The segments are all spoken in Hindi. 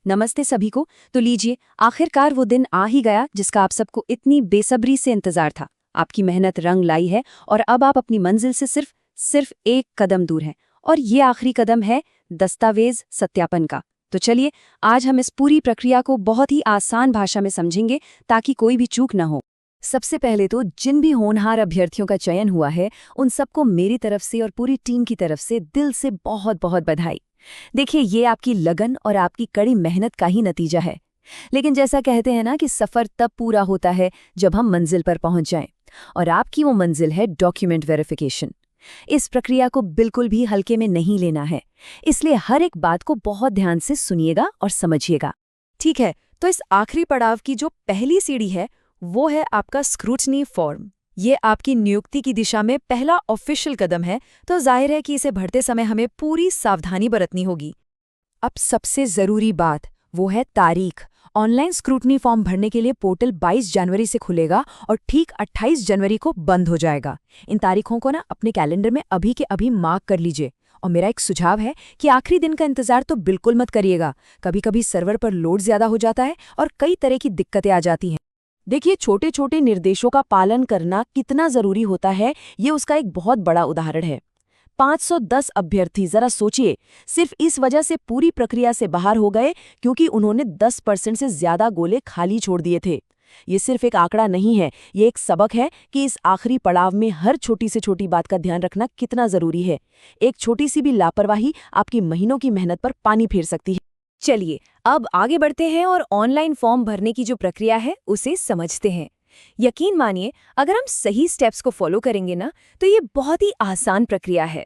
नमस्ते सभी को। तो लीजिए, आखिरकार वो दिन आ ही गया जिसका आप सबको इतनी बेसब्री से इंतजार था। आपकी मेहनत रंग लाई है और अब आप अपनी मंजिल से सिर्फ एक कदम दूर हैं। और ये आखिरी कदम है दस्तावेज सत्यापन का। तो चलिए, आज हम इस पूरी प्रक्रिया को बहुत ही आसान भाषा में समझेंगे ताकि कोई भी चूक न हो। सबसे पहले तो जिन भी होनहार अभ्यर्थियों का चयन हुआ है, उन सबको मेरी तरफ से और पूरी टीम की तरफ से दिल से बहुत बहुत बधाई। देखिए, ये आपकी लगन और आपकी कड़ी मेहनत का ही नतीजा है। लेकिन जैसा कहते हैं ना कि सफ़र तब पूरा होता है जब हम मंजिल पर पहुंच जाएं, और आपकी वो मंजिल है डॉक्यूमेंट वेरिफिकेशन। इस प्रक्रिया को बिल्कुल भी हल्के में नहीं लेना है, इसलिए हर एक बात को बहुत ध्यान से सुनिएगा और समझिएगा। ठीक है, तो इस आखिरी पड़ाव की जो पहली सीढ़ी है वो है आपका स्क्रूटनी फॉर्म। ये आपकी नियुक्ति की दिशा में पहला ऑफिशियल कदम है, तो जाहिर है कि इसे भरते समय हमें पूरी सावधानी बरतनी होगी। अब सबसे ज़रूरी बात वो है तारीख। ऑनलाइन स्क्रूटनी फॉर्म भरने के लिए पोर्टल 22 जनवरी से खुलेगा और ठीक 28 जनवरी को बंद हो जाएगा। इन तारीखों को ना अपने कैलेंडर में अभी के अभी मार्क कर लीजिए। और मेरा एक सुझाव है कि आखिरी दिन का इंतजार तो बिल्कुल मत करिएगा। कभी कभी सर्वर पर लोड ज़्यादा हो जाता है और कई तरह की दिक्कतें आ जाती हैं। देखिए, छोटे छोटे निर्देशों का पालन करना कितना ज़रूरी होता है, ये उसका एक बहुत बड़ा उदाहरण है। 510 अभ्यर्थी, जरा सोचिए, सिर्फ इस वजह से पूरी प्रक्रिया से बाहर हो गए क्योंकि उन्होंने 10% से ज्यादा गोले खाली छोड़ दिए थे। ये सिर्फ एक आंकड़ा नहीं है, ये एक सबक है कि इस आखिरी पड़ाव में हर छोटी से छोटी बात का ध्यान रखना कितना जरूरी है। एक छोटी सी भी लापरवाही आपकी महीनों की मेहनत पर पानी फेर सकती है। चलिए, अब आगे बढ़ते हैं और ऑनलाइन फॉर्म भरने की जो प्रक्रिया है उसे समझते हैं। यकीन मानिए, अगर हम सही स्टेप्स को फॉलो करेंगे ना, तो ये बहुत ही आसान प्रक्रिया है।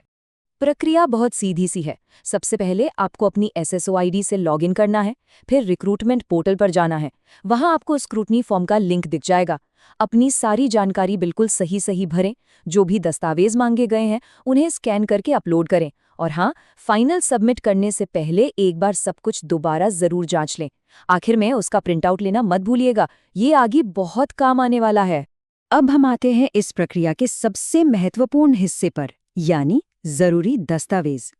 प्रक्रिया बहुत सीधी सी है। सबसे पहले आपको अपनी SSO ID से लॉगिन करना है, फिर रिक्रूटमेंट पोर्टल पर जाना है। वहां आपको स्क्रूटनी फॉर्म का लिंक दिख जाएगा। अपनी सारी जानकारी बिल्कुल सही सही भरें। जो भी दस्तावेज मांगे गए हैं उन्हें स्कैन करके अपलोड करें। और हाँ, फाइनल सबमिट करने से पहले एक बार सब कुछ दोबारा जरूर जांच लें। आखिर में उसका प्रिंटआउट लेना मत भूलिएगा, ये आगे बहुत काम आने वाला है। अब हम आते हैं इस प्रक्रिया के सबसे महत्वपूर्ण हिस्से पर, यानी जरूरी दस्तावेज।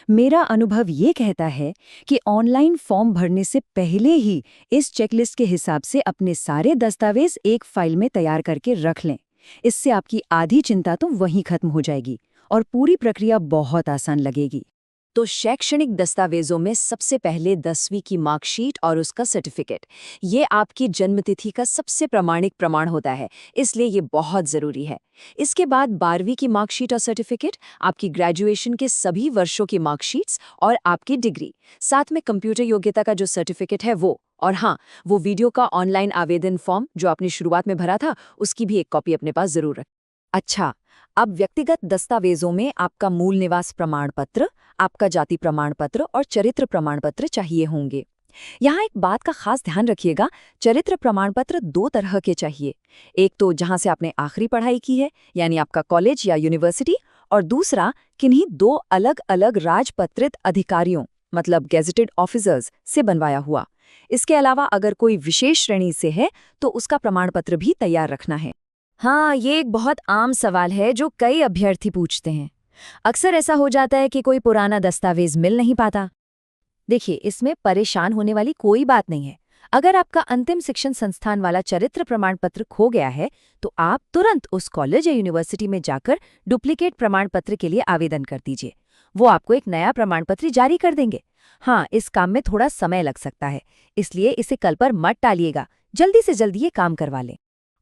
मेरा अनुभव ये कहता है कि ऑनलाइन फॉर्म भरने से पहले ही इस चेकलिस्ट के हिसाब से अपने सारे दस्तावेज एक फाइल में तैयार करके रख लें। इससे आपकी आधी चिंता तो वहीं खत्म हो जाएगी और पूरी प्रक्रिया बहुत आसान लगेगी। तो शैक्षणिक दस्तावेजों में सबसे पहले 10वीं की मार्कशीट और उसका सर्टिफिकेट। ये आपकी जन्मतिथि का सबसे प्रामाणिक प्रमाण होता है, इसलिए ये बहुत ज़रूरी है। इसके बाद 12वीं की मार्कशीट और सर्टिफिकेट, आपकी ग्रेजुएशन के सभी वर्षों की मार्कशीट्स और आपकी डिग्री, साथ में कंप्यूटर योग्यता का जो सर्टिफिकेट है वो। और हाँ, वो वीडियो का ऑनलाइन आवेदन फॉर्म जो आपने शुरुआत में भरा था, उसकी भी एक कॉपी अपने पास ज़रूर रखें। अच्छा, अब व्यक्तिगत दस्तावेजों में आपका मूल निवास प्रमाण पत्र, आपका जाति प्रमाण पत्र और चरित्र प्रमाण पत्र चाहिए होंगे। यहाँ एक बात का खास ध्यान रखिएगा, चरित्र प्रमाण पत्र 2 तरह के चाहिए। एक तो जहाँ से आपने आखिरी पढ़ाई की है, यानी आपका कॉलेज या यूनिवर्सिटी, और दूसरा किन्हीं 2 अलग-अलग राजपत्रित अधिकारियों, मतलब गेजेटेड ऑफिसर्स से बनवाया हुआ। इसके अलावा अगर कोई विशेष श्रेणी से है तो उसका प्रमाण पत्र भी तैयार रखना है। हाँ, ये एक बहुत आम सवाल है जो कई अभ्यर्थी पूछते हैं। अक्सर ऐसा हो जाता है कि कोई पुराना दस्तावेज मिल नहीं पाता। देखिए, इसमें परेशान होने वाली कोई बात नहीं है। अगर आपका अंतिम शिक्षण संस्थान वाला चरित्र प्रमाण पत्र खो गया है, तो आप तुरंत उस कॉलेज या यूनिवर्सिटी में जाकर डुप्लीकेट प्रमाण पत्र के लिए आवेदन कर दीजिए। वो आपको एक नया प्रमाण पत्र जारी कर देंगे। हाँ, इस काम में थोड़ा समय लग सकता है, इसलिए इसे कल पर मत टालिएगा। जल्दी से जल्दी ये काम करवा लें।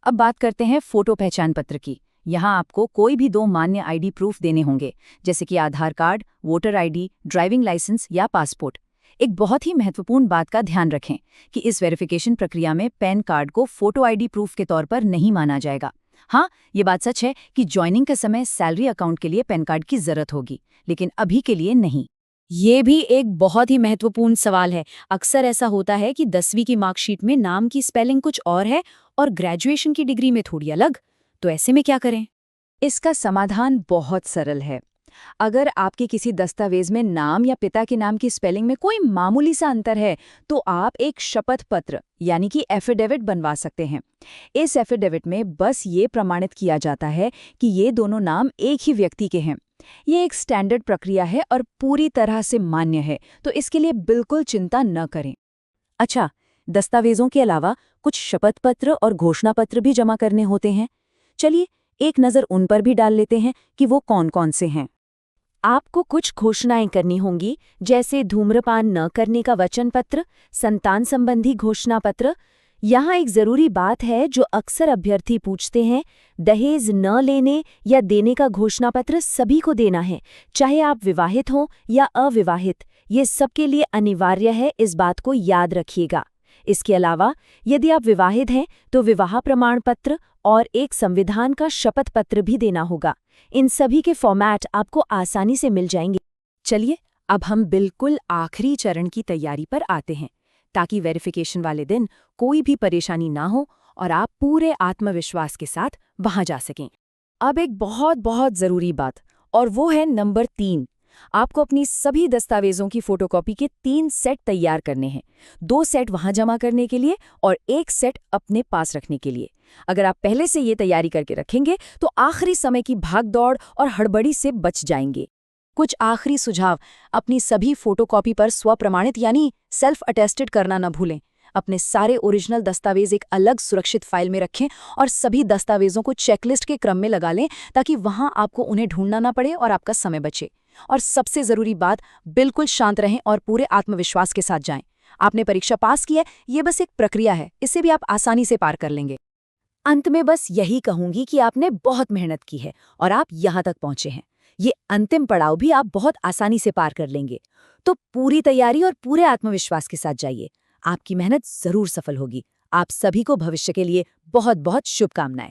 अब बात करते हैं फोटो पहचान पत्र की। यहाँ आपको कोई भी 2 मान्य ID प्रूफ देने होंगे, जैसे कि Aadhaar card, voter ID, driving licence या पासपोर्ट। एक बहुत ही महत्वपूर्ण बात का ध्यान रखें कि इस वेरिफिकेशन प्रक्रिया में पैन कार्ड को फोटो ID प्रूफ के तौर पर नहीं माना जाएगा। हाँ, ये बात सच है कि ज्वाइनिंग के समय सैलरी अकाउंट के लिए पैन कार्ड की जरूरत होगी, लेकिन अभी के लिए नहीं। ये भी एक बहुत ही महत्वपूर्ण सवाल है। अक्सर ऐसा होता है कि 10वीं की मार्कशीट में नाम की स्पेलिंग कुछ और है और ग्रेजुएशन की डिग्री में थोड़ी अलग। तो ऐसे में क्या करें? इसका समाधान बहुत सरल है। अगर आपके किसी दस्तावेज में नाम या पिता के नाम की स्पेलिंग में कोई मामूली सा अंतर है, तो आप एक शपथ पत्र यानी कि एफिडेविट बनवा सकते हैं। इस एफिडेविट में बस ये प्रमाणित किया जाता है कि ये दोनों नाम एक ही व्यक्ति के हैं। ये एक स्टैंडर्ड प्रक्रिया है और पूरी तरह से मान्य है, तो इसके लिए बिल्कुल चिंता न करें। अच्छा, दस्तावेजों के अलावा कुछ शपथ पत्र और घोषणा पत्र भी जमा करने होते हैं। चलिए एक नज़र उन पर भी डाल लेते हैं कि वो कौन-कौन से हैं। आपको कुछ घोषणाएं करनी होंगी, जैसे धूम्रपान न करने का वचन पत्र, संतान संबंधी घोषणा पत्र। यहाँ एक जरूरी बात है जो अक्सर अभ्यर्थी पूछते हैं, दहेज न लेने या देने का घोषणा पत्र सभी को देना है, चाहे आप विवाहित हों या अविवाहित। ये सबके लिए अनिवार्य है, इस बात को याद रखिएगा। इसके अलावा यदि आप विवाहित हैं तो विवाह प्रमाण पत्र और एक संविधान का शपथ पत्र भी देना होगा। इन सभी के फॉर्मेट आपको आसानी से मिल जाएंगे। चलिए अब हम बिल्कुल आखिरी चरण की तैयारी पर आते हैं, ताकि वेरिफिकेशन वाले दिन कोई भी परेशानी ना हो और आप पूरे आत्मविश्वास के साथ वहां जा सकें। अब एक बहुत बहुत ज़रूरी बात, और वो है नंबर 3। आपको अपनी सभी दस्तावेजों की फोटोकॉपी के 3 सेट तैयार करने हैं। 2 सेट वहां जमा करने के लिए और 1 सेट अपने पास रखने के लिए। अगर आप पहले से ये तैयारी करके रखेंगे तो आखिरी समय की भागदौड़ और हड़बड़ी से बच जाएंगे। कुछ आखिरी सुझाव, अपनी सभी फोटोकॉपी पर स्वप्रमाणित यानी सेल्फ अटेस्टेड करना न भूलें। अपने सारे ओरिजिनल दस्तावेज एक अलग सुरक्षित फाइल में रखें और सभी दस्तावेजों को चेकलिस्ट के क्रम में लगा लें, ताकि वहां आपको उन्हें ढूंढना ना पड़े और आपका समय बचे। और सबसे ज़रूरी बात, बिल्कुल शांत रहें और पूरे आत्मविश्वास के साथ जाएं। आपने परीक्षा पास की है, ये बस एक प्रक्रिया है, इसे भी आप आसानी से पार कर लेंगे। अंत में बस यही कहूंगी कि आपने बहुत मेहनत की है और आप यहाँ तक पहुंचे हैं। ये अंतिम पड़ाव भी आप बहुत आसानी से पार कर लेंगे। तो पूरी तैयारी और पूरे आत्मविश्वास के साथ जाइए। आपकी मेहनत जरूर सफल होगी। आप सभी को भविष्य के लिए बहुत बहुत शुभकामनाएं।